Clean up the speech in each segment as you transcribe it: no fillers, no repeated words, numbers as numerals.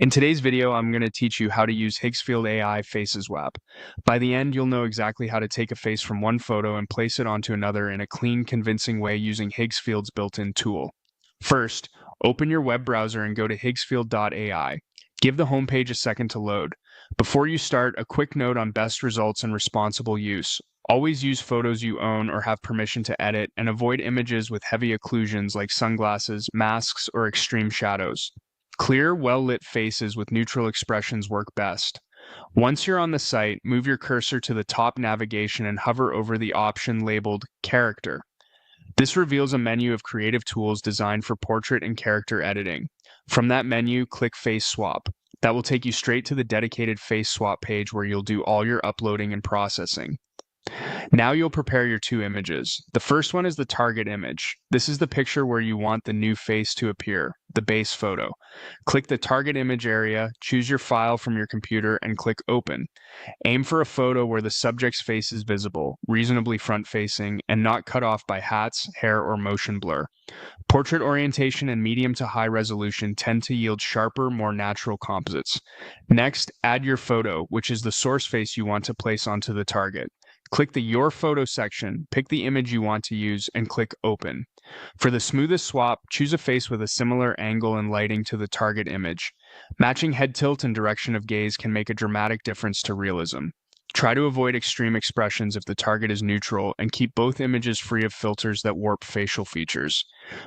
In today's video, I'm going to teach you how to use Higgsfield AI Faceswap. By the end, you'll know exactly how to take a face from one photo and place it onto another in a clean, convincing way using Higgsfield's built-in tool. First, open your web browser and go to higgsfield.ai. Give the homepage a second to load. Before you start, a quick note on best results and responsible use. Always use photos you own or have permission to edit, and avoid images with heavy occlusions like sunglasses, masks, or extreme shadows. Clear, well-lit faces with neutral expressions work best. Once you're on the site, move your cursor to the top navigation and hover over the option labeled Character. This reveals a menu of creative tools designed for portrait and character editing. From that menu, click Faceswap. That will take you straight to the dedicated Faceswap page where you'll do all your uploading and processing. Now you'll prepare your two images. The first one is the target image. This is the picture where you want the new face to appear, the base photo. Click the target image area, choose your file from your computer, and click Open. Aim for a photo where the subject's face is visible, reasonably front-facing, and not cut off by hats, hair, or motion blur. Portrait orientation and medium to high resolution tend to yield sharper, more natural composites. Next, add your photo, which is the source face you want to place onto the target. Click the Your Photo section, pick the image you want to use, and click Open. For the smoothest swap, choose a face with a similar angle and lighting to the target image. Matching head tilt and direction of gaze can make a dramatic difference to realism. Try to avoid extreme expressions if the target is neutral, and keep both images free of filters that warp facial features.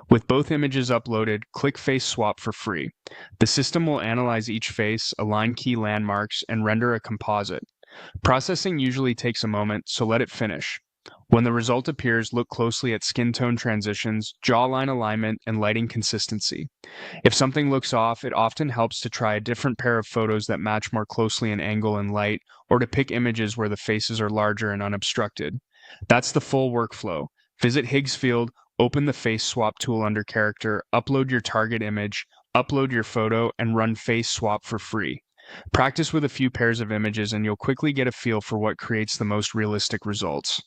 With both images uploaded, click Face Swap for free. The system will analyze each face, align key landmarks, and render a composite. Processing usually takes a moment, so let it finish. When the result appears, look closely at skin tone transitions, jawline alignment, and lighting consistency. If something looks off, it often helps to try a different pair of photos that match more closely in angle and light, or to pick images where the faces are larger and unobstructed. That's the full workflow. Visit Higgsfield, open the Face Swap tool under Character, upload your target image, upload your photo, and run Face Swap for free. Practice with a few pairs of images and you'll quickly get a feel for what creates the most realistic results.